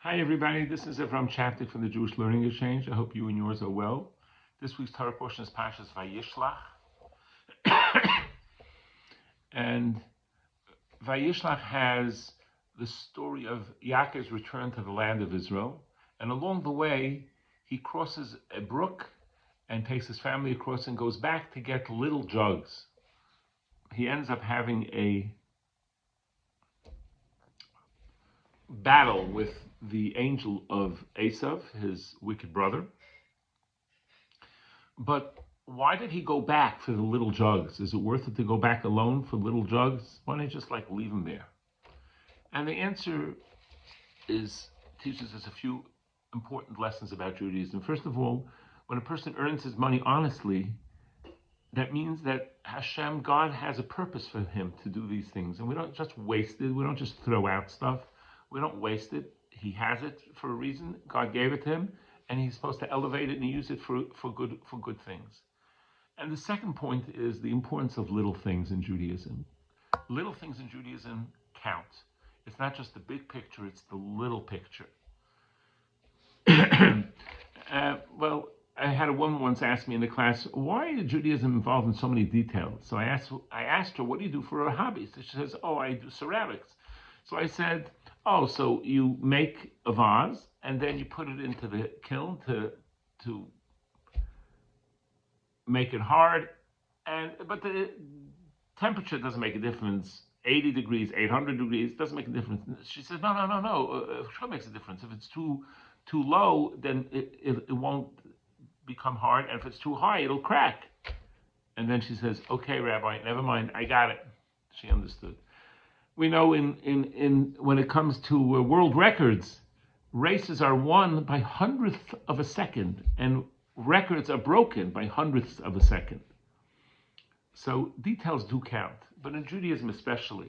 Hi everybody, this is Avram Chaptik from the Jewish Learning Exchange. I hope you and yours are well. This week's Torah portion is Parshat Vayishlach. And Vayishlach has the story of Yaakov's return to the land of Israel. And along the way, he crosses a brook and takes his family across and goes back to get little jugs. He ends up having a battle with the angel of Esav, his wicked brother. But why did he go back for the little jugs? Is it worth it to go back alone for little jugs? Why don't you just leave them there? And the answer teaches us a few important lessons about Judaism. First of all, when a person earns his money honestly, that means that Hashem, God, has a purpose for him to do these things. And we don't just waste it. We don't just throw out stuff. We don't waste it. He has it for a reason. God gave it to him, and he's supposed to elevate it and use it for good things. And the second point is the importance of little things in Judaism. Little things in Judaism count. It's not just the big picture, it's the little picture. Well, I had a woman once ask me in the class, why is Judaism involved in so many details? So I asked her, what do you do for a hobby? So she says, I do ceramics. So I said, so you make a vase and then you put it into the kiln to make it hard, but the temperature doesn't make a difference. 80 degrees, 800 degrees, doesn't make a difference. She said, no. Sure makes a difference. If it's too low, then it won't become hard, and if it's too high, it'll crack. And then she says, okay, Rabbi, never mind, I got it. She understood. We know in when it comes to world records, races are won by hundredths of a second, and records are broken by hundredths of a second. So details do count, but in Judaism especially.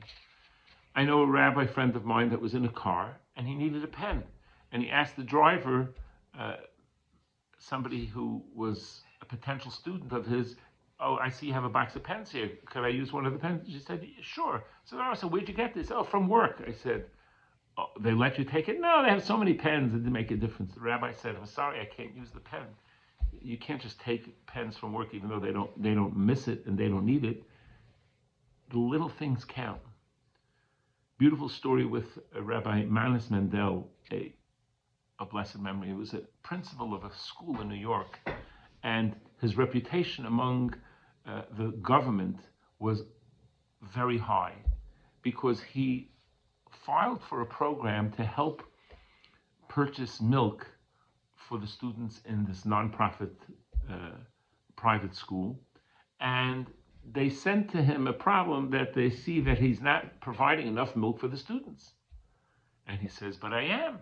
I know a rabbi friend of mine that was in a car, and he needed a pen. And he asked the driver, somebody who was a potential student of his, I see you have a box of pens here. Could I use one of the pens? She said, sure. So where'd you get this? From work. I said, they let you take it? No, they have so many pens, it didn't make a difference. The rabbi said, I'm sorry, I can't use the pen. You can't just take pens from work even though they don't miss it and they don't need it. The little things count. Beautiful story with Rabbi Manis Mendel, a blessed memory. He was a principal of a school in New York, and his reputation among the government was very high because he filed for a program to help purchase milk for the students in this nonprofit private school. And they sent to him a problem that they see that he's not providing enough milk for the students. And he says, but I am.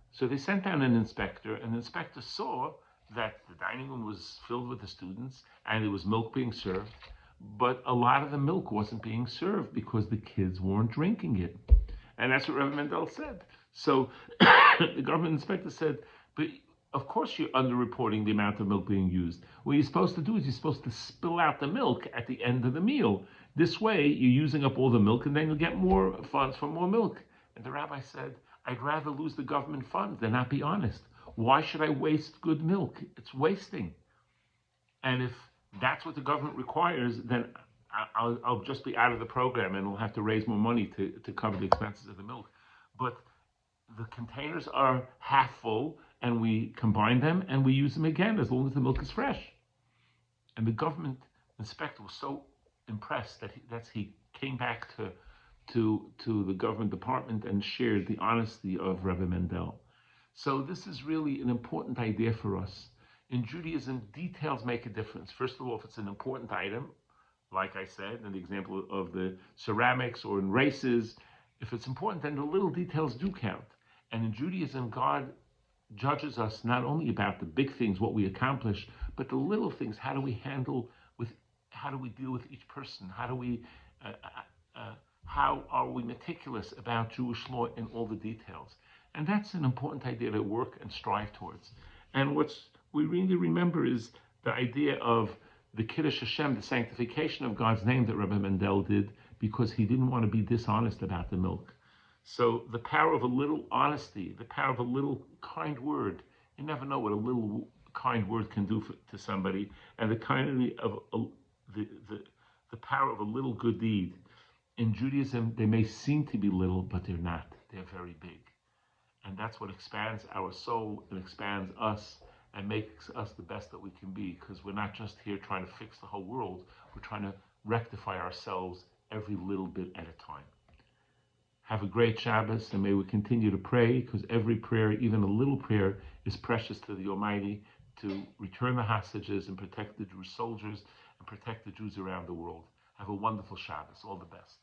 So they sent down an inspector, and the inspector saw that the dining room was filled with the students and there was milk being served, but a lot of the milk wasn't being served because the kids weren't drinking it. And that's what Rabbi Mendel said. So the government inspector said, but of course you're underreporting the amount of milk being used. What you're supposed to do is you're supposed to spill out the milk at the end of the meal. This way you're using up all the milk and then you'll get more funds for more milk. And the rabbi said, I'd rather lose the government funds than not be honest. Why should I waste good milk? It's wasting. And if that's what the government requires, then I'll just be out of the program and we'll have to raise more money to cover the expenses of the milk. But the containers are half full and we combine them and we use them again as long as the milk is fresh. And the government inspector was so impressed that he came back to the government department and shared the honesty of Rabbi Mendel. So this is really an important idea for us. In Judaism, details make a difference. First of all, if it's an important item, like I said in the example of the ceramics or in races, if it's important, then the little details do count. And in Judaism, God judges us not only about the big things, what we accomplish, but the little things. How do we deal with each person? How are we meticulous about Jewish law in all the details? And that's an important idea to work and strive towards. And what we really remember is the idea of the Kiddush Hashem, the sanctification of God's name that Rabbi Mendel did, because he didn't want to be dishonest about the milk. So the power of a little honesty, the power of a little kind word, you never know what a little kind word can do to somebody, and the kind of the power of a little good deed. In Judaism, they may seem to be little, but they're not. They're very big. And that's what expands our soul and expands us and makes us the best that we can be, because we're not just here trying to fix the whole world. We're trying to rectify ourselves every little bit at a time. Have a great Shabbos, and may we continue to pray, because every prayer, even a little prayer, is precious to the Almighty, to return the hostages and protect the Jewish soldiers and protect the Jews around the world. Have a wonderful Shabbos. All the best.